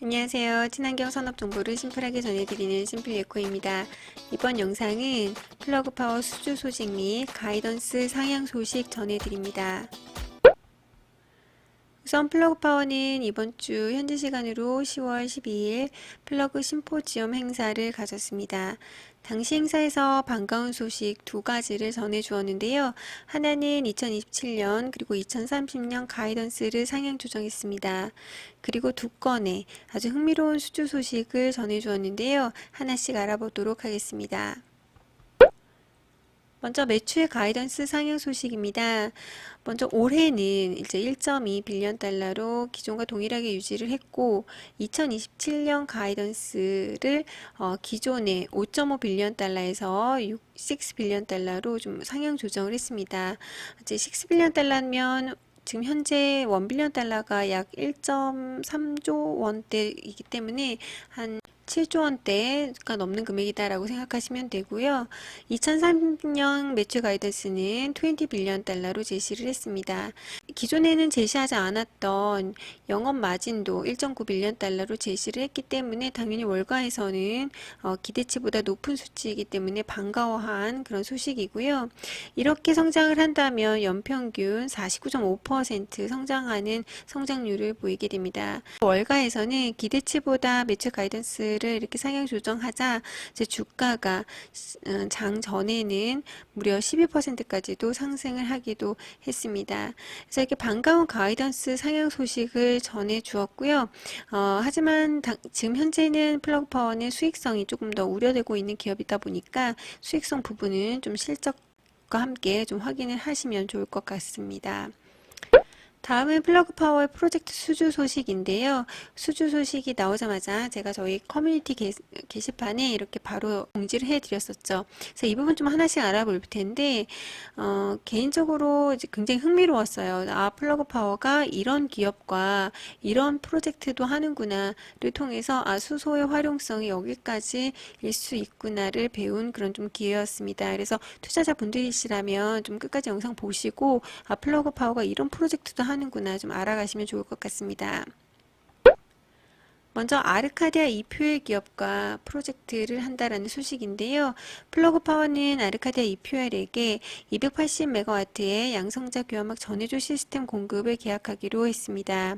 안녕하세요. 친환경 산업 정보를 심플하게 전해드리는 심플예코입니다. 이번 영상은 플러그 파워 수주 소식 및 가이던스 상향 소식 전해드립니다. 우선 플러그 파워는 이번 주 현지 시간으로 10월 12일 플러그 심포지엄 행사를 가졌습니다. 당시 행사에서 반가운 소식 두 가지를 전해 주었는데요. 하나는 2027년 그리고 2030년 가이던스를 상향 조정했습니다. 그리고 두 건의 아주 흥미로운 수주 소식을 전해 주었는데요. 하나씩 알아보도록 하겠습니다. 먼저 매출 가이던스 상향 소식입니다. 먼저 올해는 이제 1.2 빌리언 달러로 기존과 동일하게 유지를 했고 2027년 가이던스를 기존의 5.5 빌리언 달러에서 6 빌리언 달러로 좀 상향 조정을 했습니다. 이제 6 빌리언 달러면 지금 현재 1 빌리언 달러가 약 1.3조 원대이기 때문에 한 7조 원대가 넘는 금액이다라고 생각하시면 되고요. 2030년 매출 가이던스는 20 빌리언 달러로 제시를 했습니다. 기존에는 제시하지 않았던 영업 마진도 1.9 빌리언 달러로 제시를 했기 때문에 당연히 월가에서는 기대치보다 높은 수치이기 때문에 반가워한 그런 소식이고요. 이렇게 성장을 한다면 연평균 49.5% 성장하는 성장률을 보이게 됩니다. 월가에서는 기대치보다 매출 가이던스를 이렇게 상향 조정하자 이제 주가가 장 전에는 무려 12%까지도 상승을 하기도 했습니다. 그래서 이렇게 반가운 가이던스 상향 소식을 전해 주었고요. 하지만 지금 현재는 플러그 파워는 수익성이 조금 더 우려되고 있는 기업이다 보니까 수익성 부분은 좀 실적과 함께 좀 확인을 하시면 좋을 것 같습니다. 다음은 플러그 파워의 프로젝트 수주 소식인데요. 수주 소식이 나오자마자 제가 저희 커뮤니티 게시판에 이렇게 바로 공지를 해드렸었죠. 그래서 이 부분 좀 하나씩 알아볼 텐데 개인적으로 이제 굉장히 흥미로웠어요. 아, 플러그 파워가 이런 기업과 이런 프로젝트도 하는구나를 통해서 아, 수소의 활용성이 여기까지일 수 있구나를 배운 그런 좀 기회였습니다. 그래서 투자자분들이시라면 좀 끝까지 영상 보시고 아, 플러그 파워가 이런 프로젝트도 하는구나 좀 알아가시면 좋을 것 같습니다. 먼저 아르카디아 이퓨엘 기업과 프로젝트를 한다라는 소식인데요. 플러그 파워는 아르카디아 이퓨엘에게 280MW의 양성자 교환막 전해조 시스템 공급을 계약하기로 했습니다.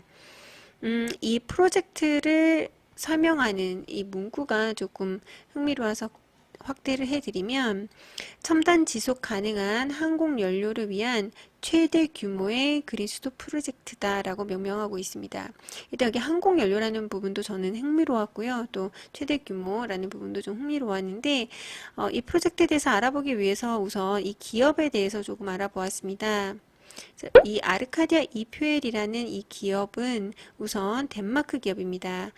이 프로젝트를 설명하는 이 문구가 조금 흥미로워서 확대를 해드리면 첨단 지속 가능한 항공 연료를 위한 최대 규모의 그린 수도 프로젝트다라고 명명하고 있습니다. 일단 여기 항공 연료라는 부분도 저는 흥미로웠고요. 또 최대 규모라는 부분도 좀 흥미로웠는데 이 프로젝트에 대해서 알아보기 위해서 우선 이 기업에 대해서 조금 알아보았습니다. 이 아르카디아 이퓨엘이라는 이 기업은 우선 덴마크 기업입니다.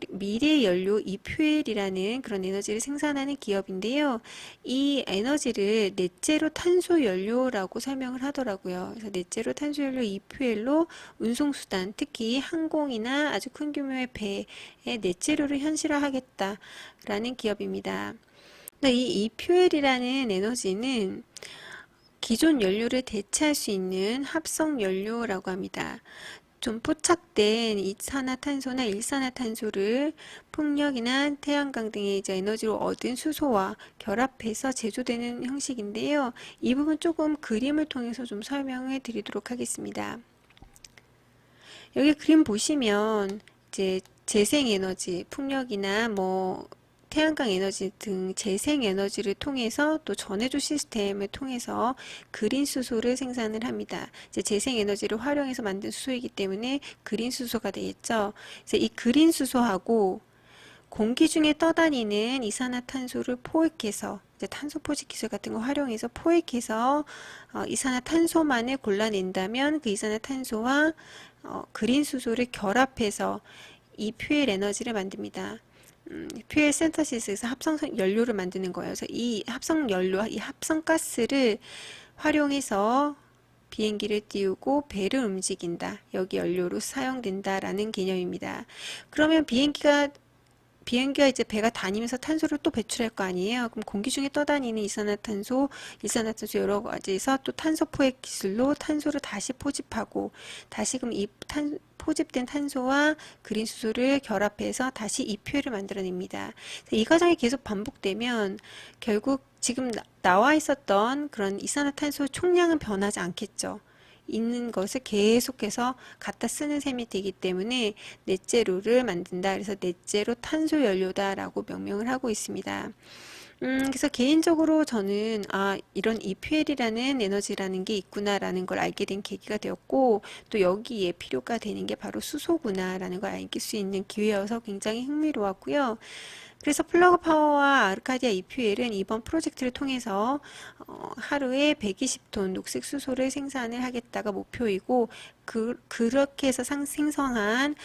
미래 연료 이퓨엘이라는 그런 에너지를 생산하는 기업인데요. 이 에너지를 넷제로 탄소 연료라고 설명을 하더라고요. 그래서 넷제로 탄소 연료 이퓨엘로 운송수단, 특히 항공이나 아주 큰 규모의 배의 넷제로를 현실화하겠다라는 기업입니다. 이 이퓨엘이라는 에너지는 기존 연료를 대체할 수 있는 합성 연료라고 합니다. 좀 포착된 이산화탄소나 일산화탄소를 풍력이나 태양광 등의 이제 에너지로 얻은 수소와 결합해서 제조되는 형식인데요. 이 부분 조금 그림을 통해서 좀 설명해 드리도록 하겠습니다. 여기 그림 보시면 이제 재생에너지, 풍력이나 뭐 태양광 에너지 등 재생 에너지를 통해서 또 전해조 시스템을 통해서 그린 수소를 생산을 합니다. 이제 재생 에너지를 활용해서 만든 수소이기 때문에 그린 수소가 되겠죠. 그래서 이 그린 수소하고 공기 중에 떠다니는 이산화탄소를 포획해서 이제 탄소 포집 기술 같은 거 활용해서 포획해서 이산화탄소만을 골라낸다면 그 이산화탄소와 그린 수소를 결합해서 이 퓨엘 에너지를 만듭니다. 퓨엘 센터시스에서 합성 연료를 만드는 거예요. 그래서 이 합성 연료, 이 합성 가스를 활용해서 비행기를 띄우고 배를 움직인다. 여기 연료로 사용된다라는 개념입니다. 그러면 비행기가 이제 배가 다니면서 탄소를 또 배출할 거 아니에요. 그럼 공기 중에 떠다니는 이산화탄소, 일산화탄소 여러 가지에서 또 탄소 포획 기술로 탄소를 다시 포집하고 다시 그럼 이 포집된 탄소와 그린 수소를 결합해서 다시 이퓨엘을 만들어냅니다. 이 과정이 계속 반복되면 결국 지금 나와 있었던 그런 이산화탄소 총량은 변하지 않겠죠. 있는 것을 계속해서 갖다 쓰는 셈이 되기 때문에 넷제로를 만든다. 그래서 넷제로 탄소 연료다라고 명명을 하고 있습니다. 그래서 개인적으로 저는 이런 이퓨엘이라는 에너지라는 게 있구나라는 걸 알게 된 계기가 되었고, 또 여기에 필요가 되는 게 바로 수소구나라는 걸 알 수 있는 기회여서 굉장히 흥미로웠고요. 그래서 플러그 파워와 아르카디아 이퓨엘은 이번 프로젝트를 통해서 하루에 120톤 녹색 수소를 생산을 하겠다가 목표이고, 그렇게 해서 생성한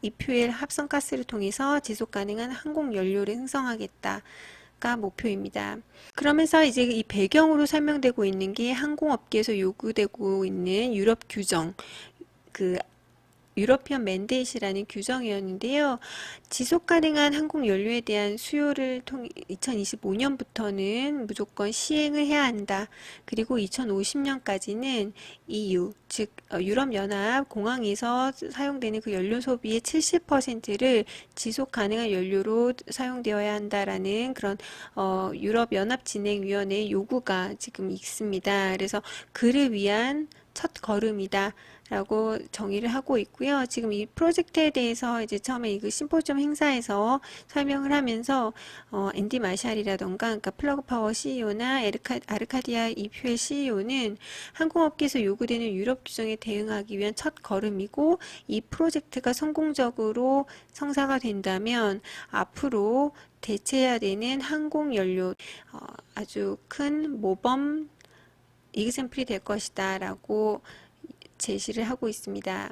이퓨엘 합성가스를 통해서 지속 가능한 항공 연료를 생성하겠다. 가 목표입니다. 그러면서 이제 이 배경으로 설명되고 있는 게 항공업계에서 요구되고 있는 유럽 규정, 그 유러피언 맨데이트라는 규정이었는데요. 지속 가능한 항공 연료에 대한 수요를 통해 2025년부터는 무조건 시행을 해야 한다. 그리고 2050년까지는 EU, 즉 유럽연합 공항에서 사용되는 그 연료 소비의 70%를 지속 가능한 연료로 사용되어야 한다라는 그런 유럽연합진행위원회의 요구가 지금 있습니다. 그래서 그를 위한 첫 걸음이다. 라고 정의를 하고 있고요. 지금 이 프로젝트에 대해서 이제 처음에 이 심포지엄 행사에서 설명을 하면서 앤디 마샬이라던가 그러니까 플러그 파워 CEO나 아르카디아 이퓨엘 CEO는 항공업계에서 요구되는 유럽 규정에 대응하기 위한 첫 걸음이고, 이 프로젝트가 성공적으로 성사가 된다면 앞으로 대체해야 되는 항공 연료 아주 큰 모범 이그샘플이 될 것이다 라고 제시를 하고 있습니다.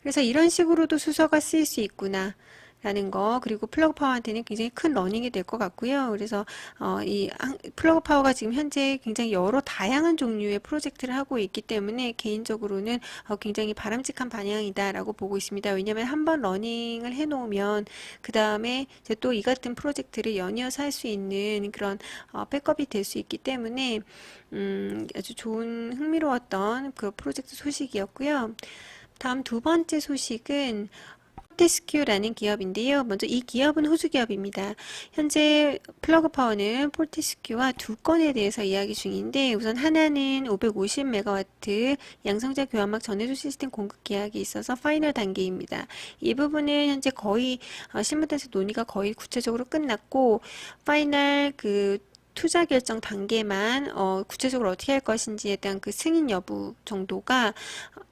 그래서 이런 식으로도 수소가 쓰일 수 있구나 라는 거, 그리고 플러그 파워한테는 굉장히 큰 러닝이 될 것 같고요. 그래서 이 플러그 파워가 지금 현재 굉장히 여러 다양한 종류의 프로젝트를 하고 있기 때문에 개인적으로는 굉장히 바람직한 방향이다 라고 보고 있습니다. 왜냐하면 한번 러닝을 해 놓으면 그 다음에 또 이 같은 프로젝트를 연이어서 할 수 있는 그런 백업이 될 수 있기 때문에 아주 좋은 흥미로웠던 그 프로젝트 소식이었고요. 다음 두 번째 소식은 포테스큐라는 기업인데요. 먼저 이 기업은 호주 기업입니다. 현재 플러그 파워는 포테스큐와 두 건에 대해서 이야기 중인데, 우선 하나는 550메가와트 양성자 교환막 전해조 시스템 공급 계약이 있어서 파이널 단계입니다. 이 부분은 현재 거의 실무단에서 논의가 거의 구체적으로 끝났고, 파이널 투자 결정 단계만 구체적으로 어떻게 할 것인지에 대한 그 승인 여부 정도가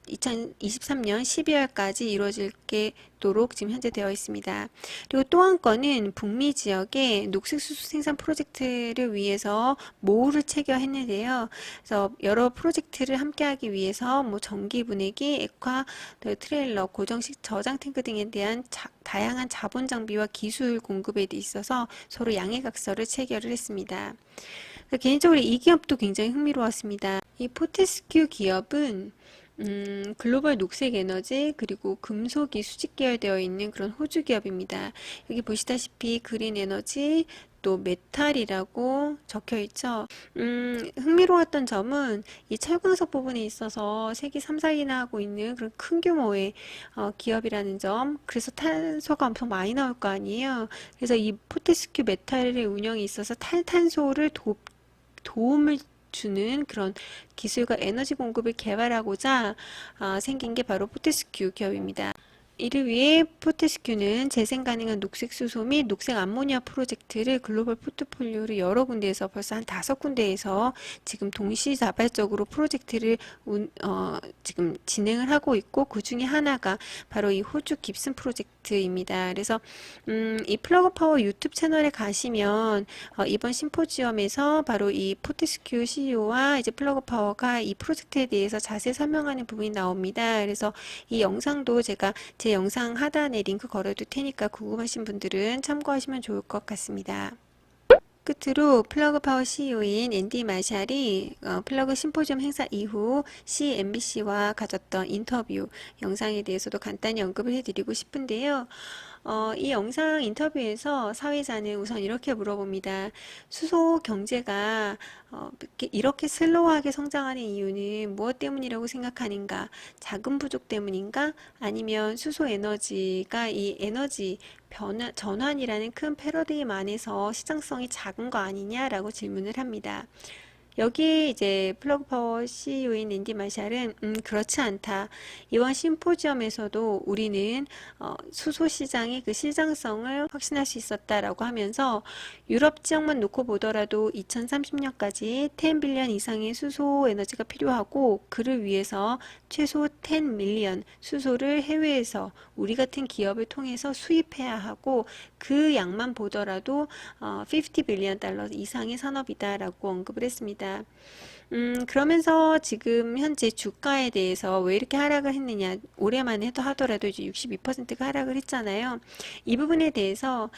2023년 12월까지 이루어지도록 지금 현재 되어 있습니다. 그리고 또 한 건은 북미 지역의 녹색수소 생산 프로젝트를 위해서 모우를 체결했는데요. 그래서 여러 프로젝트를 함께하기 위해서 뭐 전기 분해기, 액화, 트레일러, 고정식 저장 탱크 등에 대한 다양한 자본 장비와 기술 공급에 있어서 서로 양해각서를 체결을 했습니다. 개인적으로 이 기업도 굉장히 흥미로웠습니다. 이 포테스큐 기업은 글로벌 녹색 에너지 그리고 금속이 수직 계열되어 있는 그런 호주 기업입니다. 여기 보시다시피 그린 에너지 또 메탈이라고 적혀 있죠. 흥미로웠던 점은 이 철광석 부분에 있어서 세계 3, 4위나 하고 있는 그런 큰 규모의 기업이라는 점. 그래서 탄소가 엄청 많이 나올 거 아니에요. 그래서 이 포테스큐 메탈의 운영에 있어서 탈탄소를 도움을 주는 그런 기술과 에너지 공급을 개발하고자 생긴 게 바로 포테스큐 기업입니다. 이를 위해 포테스큐는 재생 가능한 녹색 수소 및 녹색 암모니아 프로젝트를 글로벌 포트폴리오를 여러 군데에서 벌써 한 5군데에서 지금 동시다발적으로 프로젝트를 지금 진행을 하고 있고, 그 중에 하나가 바로 이 호주 깁슨 프로젝트입니다. 그래서 이 플러그 파워 유튜브 채널에 가시면 이번 심포지엄에서 바로 이 포테스큐 CEO와 이제 플러그 파워가 이 프로젝트에 대해서 자세히 설명하는 부분이 나옵니다. 그래서 이 영상도 제가 제 영상 하단에 링크 걸어둘 테니까 궁금하신 분들은 참고하시면 좋을 것 같습니다. 끝으로 플러그 파워 CEO인 앤디 마샬이 플러그 심포지엄 행사 이후 CNBC와 가졌던 인터뷰 영상에 대해서도 간단히 언급을 해드리고 싶은데요. 이 영상 인터뷰에서 사회자는 우선 이렇게 물어봅니다. 수소 경제가 이렇게 슬로우하게 성장하는 이유는 무엇 때문이라고 생각하는가? 자금 부족 때문인가? 아니면 수소 에너지가 이 에너지 전환이라는 큰 패러다임 안에서 시장성이 작은 거 아니냐라고 질문을 합니다. 여기 이제 플러그 파워 CEO인 랜디 마샬은 그렇지 않다. 이번 심포지엄에서도 우리는 수소 시장의 그 시장성을 확신할 수 있었다라고 하면서 유럽 지역만 놓고 보더라도 2030년까지 10 빌리언 이상의 수소 에너지가 필요하고 그를 위해서 최소 10 밀리언 수소를 해외에서 우리 같은 기업을 통해서 수입해야 하고 그 양만 보더라도 50 빌리언 달러 이상의 산업이다라고 언급을 했습니다. 그러면서 지금 현재 주가에 대해서 왜 이렇게 하락을 했느냐, 올해만 해도 하더라도 이제 62%가 하락을 했잖아요. 이 부분에 대해서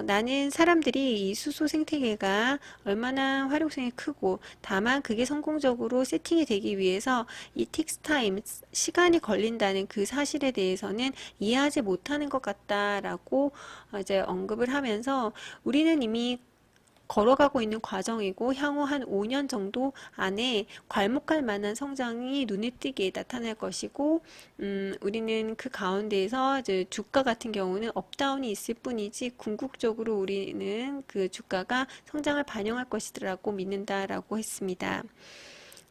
나는 사람들이 이 수소 생태계가 얼마나 활용성이 크고 다만 그게 성공적으로 세팅이 되기 위해서 이 틱스타임 시간이 걸린다는 그 사실에 대해서는 이해하지 못하는 것 같다라고 이제 언급을 하면서 우리는 이미 걸어가고 있는 과정이고 향후 한 5년 정도 안에 괄목할 만한 성장이 눈에 띄게 나타날 것이고 우리는 그 가운데에서 이제 주가 같은 경우는 업다운이 있을 뿐이지 궁극적으로 우리는 그 주가가 성장을 반영할 것이라고 믿는다라고 했습니다.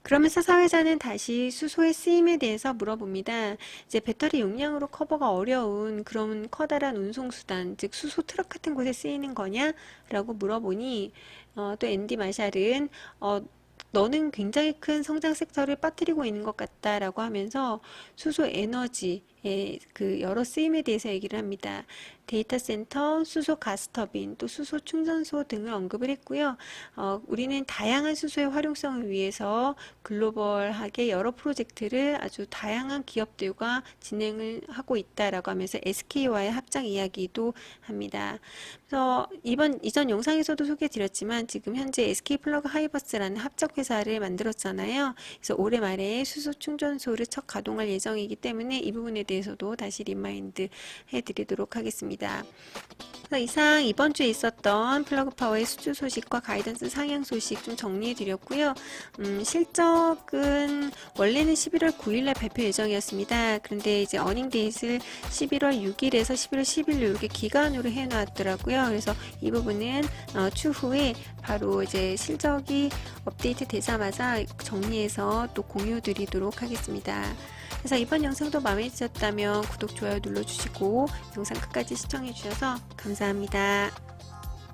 그러면서 사회자는 다시 수소의 쓰임에 대해서 물어봅니다. 이제 배터리 용량으로 커버가 어려운 그런 커다란 운송수단, 즉 수소 트럭 같은 곳에 쓰이는 거냐? 라고 물어보니 또 앤디 마샬은 너는 굉장히 큰 성장 섹터를 빠뜨리고 있는 것 같다라고 하면서 수소 에너지의 그 여러 쓰임에 대해서 얘기를 합니다. 데이터 센터, 수소 가스터빈, 또 수소 충전소 등을 언급을 했고요. 우리는 다양한 수소의 활용성을 위해서 글로벌하게 여러 프로젝트를 아주 다양한 기업들과 진행을 하고 있다라고 하면서 SK와의 합작 이야기도 합니다. 그래서 이전 영상에서도 소개해드렸지만 지금 현재 SK 플러그 하이버스라는 합작 회사를 만들었잖아요. 그래서 올해 말에 수소 충전소를 첫 가동할 예정이기 때문에 이 부분에 대해서도 다시 리마인드 해드리도록 하겠습니다. 이상 이번 주에 있었던 플러그 파워의 수주 소식과 가이던스 상향 소식 좀 정리해 드렸고요. 실적은 원래는 11월 9일날 발표 예정이었습니다. 그런데 이제 어닝데이트를 11월 6일에서 11월 10일로 이렇게 기간으로 해 놨더라고요. 그래서 이 부분은 추후에 바로 이제 실적이 업데이트 되자마자 정리해서 또 공유 드리도록 하겠습니다. 그래서 이번 영상도 마음에 드셨다면 구독, 좋아요 눌러주시고 영상 끝까지 시청해주셔서 감사합니다.